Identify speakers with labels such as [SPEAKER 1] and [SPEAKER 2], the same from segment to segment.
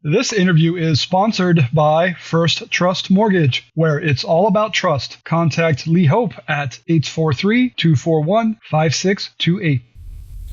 [SPEAKER 1] This interview is sponsored by First Trust Mortgage, where it's all about trust. Contact Lee Hope at 843-241-5628.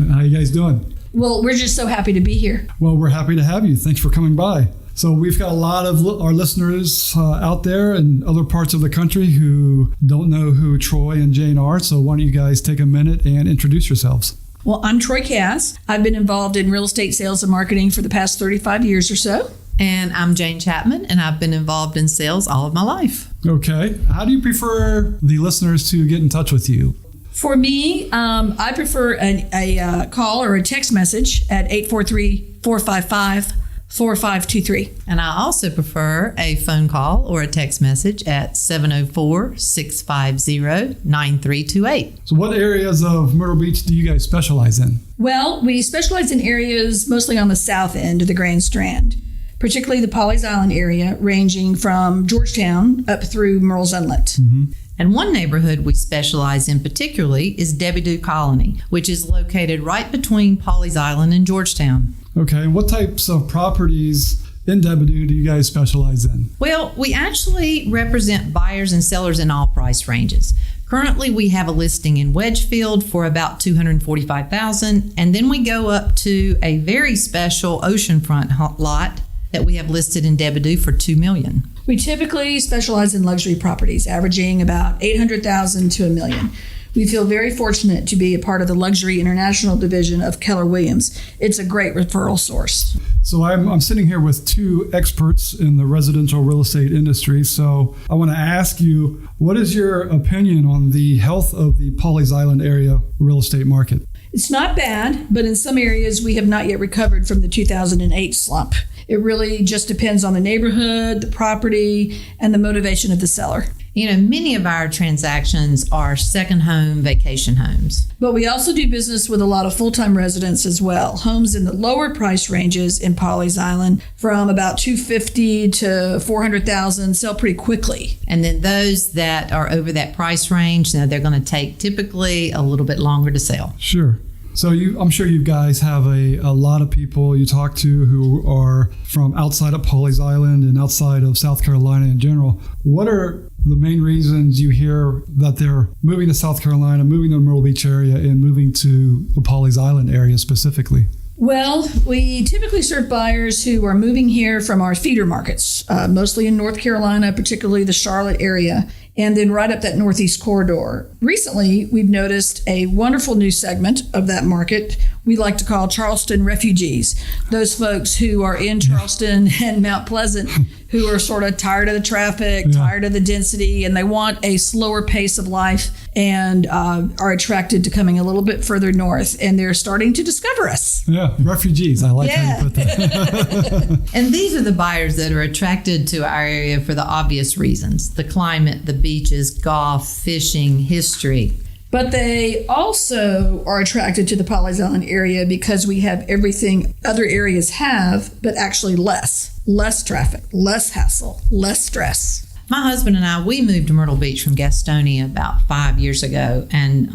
[SPEAKER 1] How you guys doing?
[SPEAKER 2] Well, we're just so happy to be here.
[SPEAKER 1] Well, we're happy to have you. Thanks for coming by. So we've got a lot of our listeners out there in other parts of the country who don't know who Troi and Jane are. So why don't you guys take a minute and introduce yourselves?
[SPEAKER 2] Well, I'm Troi Kaz. I've been involved in real estate sales and marketing for the past 35 years or so.
[SPEAKER 3] And I'm Jane Chapman, and I've been involved in sales all of my life.
[SPEAKER 1] Okay. How do you prefer the listeners to get in touch with you?
[SPEAKER 2] For me, I prefer a call or a text message at 843-455-4523.
[SPEAKER 3] And I also prefer a phone call or a text message at 704-650-9328.
[SPEAKER 1] So what areas of Myrtle Beach do you guys specialize in?
[SPEAKER 2] Well, we specialize in areas mostly on the south end of the Grand Strand, particularly the Pawleys Island area, ranging from Georgetown up through Murrells Inlet.
[SPEAKER 1] Mm-hmm.
[SPEAKER 3] And one neighborhood we specialize in particularly is Debbie Doo Colony, which is located right between Pawleys Island and Georgetown.
[SPEAKER 1] Okay, what types of properties in Debbie Doo do you guys specialize in?
[SPEAKER 3] Well, we actually represent buyers and sellers in all price ranges. Currently, we have a listing in Wedgefield for about $245,000, and then we go up to a very special oceanfront lot that we have listed in Debbie Doo for $2 million.
[SPEAKER 2] We typically specialize in luxury properties, averaging about $800,000 to $1 million. We feel very fortunate to be a part of the Luxury International Division of Keller Williams. It's a great referral source.
[SPEAKER 1] So I'm sitting here with two experts in the residential real estate industry. So I want to ask you, what is your opinion on the health of the Pawleys Island area real estate market?
[SPEAKER 2] It's not bad, but in some areas we have not yet recovered from the 2008 slump. It really just depends on the neighborhood, the property, and the motivation of the seller.
[SPEAKER 3] You know, many of our transactions are second home vacation homes.
[SPEAKER 2] But we also do business with a lot of full-time residents as well. Homes in the lower price ranges in Pawleys Island from about $250,000 to $400,000 sell pretty quickly.
[SPEAKER 3] And then those that are over that price range, now they're going to take typically a little bit longer to sell.
[SPEAKER 1] Sure. So I'm sure you guys have a lot of people you talk to who are from outside of Pawleys Island and outside of South Carolina in general. What are the main reasons you hear that they're moving to South Carolina, moving to the Myrtle Beach area, and moving to the Pawleys Island area specifically?
[SPEAKER 2] Well, we typically serve buyers who are moving here from our feeder markets, mostly in North Carolina, particularly the Charlotte area, and then right up that Northeast corridor. Recently, we've noticed a wonderful new segment of that market we like to call Charleston refugees. Those folks who are in Charleston and Mount Pleasant who are sort of tired of the traffic, tired of the density, and they want a slower pace of life and are attracted to coming a little bit further north, and they're starting to discover us.
[SPEAKER 1] Yeah, refugees. I like how you put that.
[SPEAKER 3] And these are the buyers that are attracted to our area for the obvious reasons: the climate, the beaches, golf, fishing, history.
[SPEAKER 2] But they also are attracted to the Pawleys Island area because we have everything other areas have, but actually less traffic, less hassle, less stress.
[SPEAKER 3] My husband and I, we moved to Myrtle Beach from Gastonia about 5 years ago, and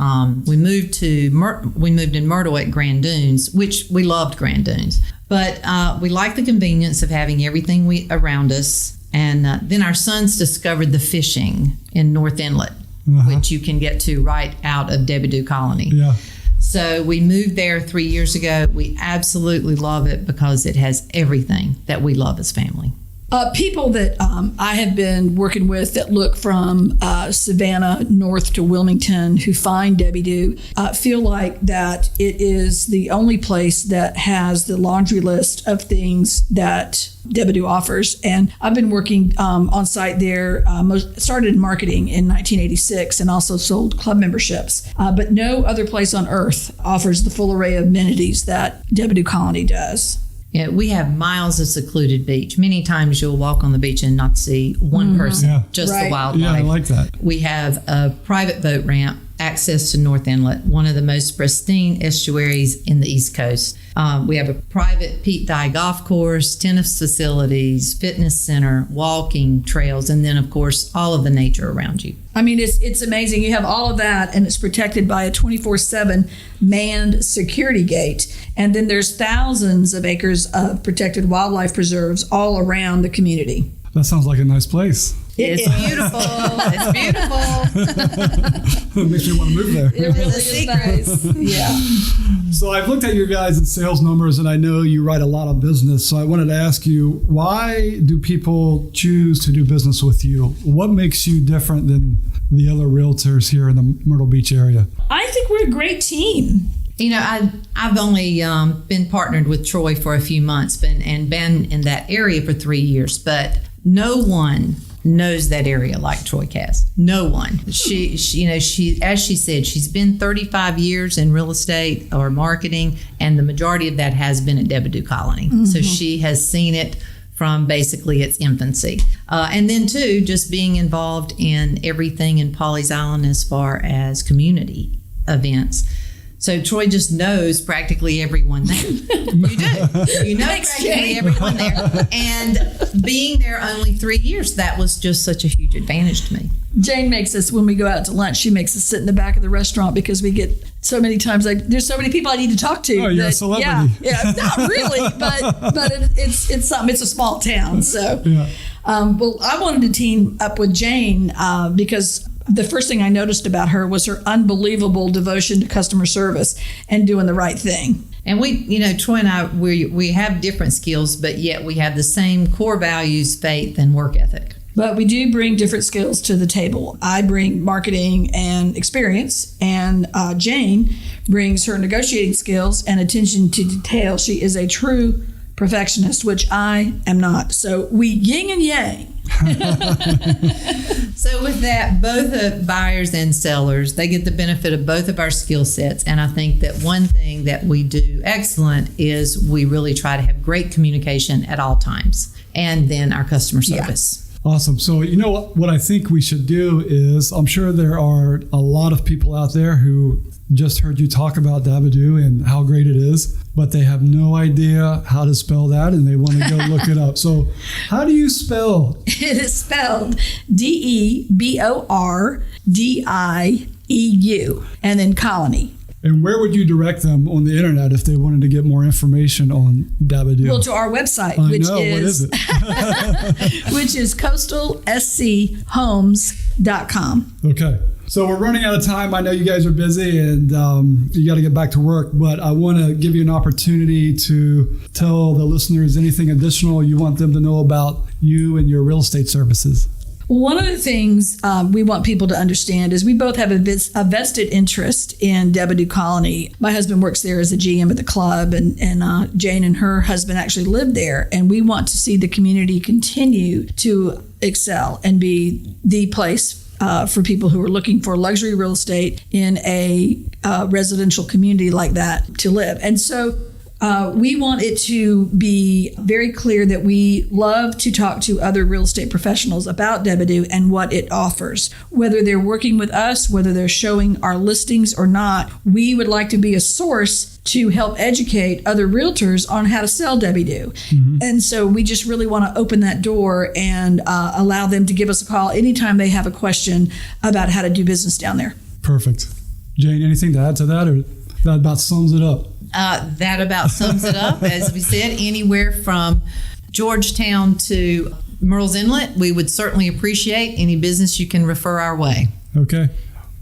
[SPEAKER 3] we moved in Myrtle at Grand Dunes, which we loved Grand Dunes, but we liked the convenience of having everything around us. And then our sons discovered the fishing in North Inlet, which you can get to right out of Debbie Doo Colony.
[SPEAKER 1] Yeah.
[SPEAKER 3] So we moved there 3 years ago. We absolutely love it because it has everything that we love as family.
[SPEAKER 2] People that I have been working with that look from Savannah north to Wilmington who find Debbie Doo feel like that it is the only place that has the laundry list of things that Debbie Doo offers. And I've been working on site there, started in marketing in 1986 and also sold club memberships. But no other place on earth offers the full array of amenities that Debbie Doo Colony does.
[SPEAKER 3] Yeah, we have miles of secluded beach. Many times you'll walk on the beach and not see one person, just the wildlife.
[SPEAKER 1] Yeah, I like that.
[SPEAKER 3] We have a private boat ramp, access to North Inlet, one of the most pristine estuaries in the East Coast. We have a private Pete Dye golf course, tennis facilities, fitness center, walking trails, and then, of course, all of the nature around you.
[SPEAKER 2] I mean, it's amazing. You have all of that, and it's protected by a 24/7 manned security gate. And then there's thousands of acres of protected wildlife preserves all around the community.
[SPEAKER 1] That sounds like a nice place.
[SPEAKER 3] It's beautiful. It's beautiful.
[SPEAKER 1] It makes me want to move there.
[SPEAKER 2] It really is nice. Yeah.
[SPEAKER 1] So I've looked at your guys' sales numbers, and I know you write a lot of business. So I wanted to ask you, why do people choose to do business with you? What makes you different than the other realtors here in the Myrtle Beach area?
[SPEAKER 2] I think we're a great team.
[SPEAKER 3] You know, I've only been partnered with Troi for a few months and been in that area for 3 years, but no one knows that area like Troi Kaz. No one. She, as she said, she's been 35 years in real estate or marketing, and the majority of that has been at Debedew Colony. Mm-hmm. So she has seen it from basically its infancy. And then, too, just being involved in everything in Pawleys Island as far as community events. So Troi just knows practically everyone there. You do. You know practically everyone there. And being there only 3 years, that was just such a huge advantage to me.
[SPEAKER 2] Jane makes us, when we go out to lunch, she makes us sit in the back of the restaurant because we get so many times, like, there's so many people I need to talk to.
[SPEAKER 1] Oh, you're a celebrity.
[SPEAKER 2] Yeah, not really, but it's something. It's a small town. So,
[SPEAKER 1] Yeah.
[SPEAKER 2] Well, I wanted to team up with Jane because the first thing I noticed about her was her unbelievable devotion to customer service and doing the right thing.
[SPEAKER 3] And we, Troi and I, we have different skills, but yet we have the same core values, faith, and work ethic.
[SPEAKER 2] But we do bring different skills to the table. I bring marketing and experience, and Jane brings her negotiating skills and attention to detail. She is a true perfectionist, which I am not. So we yin and yang.
[SPEAKER 3] So with that, both buyers and sellers, they get the benefit of both of our skill sets. And I think that one thing that we do excellent is we really try to have great communication at all times. And then our customer service.
[SPEAKER 1] Yeah. Awesome. So what I think we should do is, I'm sure there are a lot of people out there who just heard you talk about Debedew and how great it is, but they have no idea how to spell that, and they want to go look it up. So how do you spell?
[SPEAKER 2] It is spelled Debourdieu, and then Colony.
[SPEAKER 1] And where would you direct them on the internet if they wanted to get more information on Debedew?
[SPEAKER 2] Well, to our website,
[SPEAKER 1] what is it?
[SPEAKER 2] which is coastalschomes.com.
[SPEAKER 1] Okay. So we're running out of time. I know you guys are busy and you got to get back to work, but I want to give you an opportunity to tell the listeners anything additional you want them to know about you and your real estate services.
[SPEAKER 2] Well, one of the things we want people to understand is we both have a vested interest in Debedew Colony. My husband works there as a GM at the club, and Jane and her husband actually live there. And we want to see the community continue to excel and be the place for people who are looking for luxury real estate in a residential community like that to live. And so we want it to be very clear that we love to talk to other real estate professionals about Debedew and what it offers. Whether they're working with us, whether they're showing our listings or not, we would like to be a source to help educate other realtors on how to sell Debedew. Mm-hmm. And so we just really want to open that door and allow them to give us a call anytime they have a question about how to do business down there.
[SPEAKER 1] Perfect. Jane, anything to add to that, or that about sums it up?
[SPEAKER 3] That about sums it up. As we said, anywhere from Georgetown to Myrtle's Inlet, we would certainly appreciate any business you can refer our way.
[SPEAKER 1] Okay.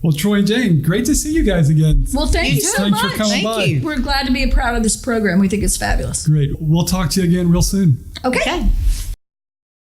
[SPEAKER 1] Well, Troi and Jane, great to see you guys again.
[SPEAKER 2] Well, thank you so much.
[SPEAKER 1] Thanks for coming by.
[SPEAKER 3] You.
[SPEAKER 2] We're glad to be a part of this program. We think it's fabulous.
[SPEAKER 1] Great. We'll talk to you again real soon.
[SPEAKER 2] Okay.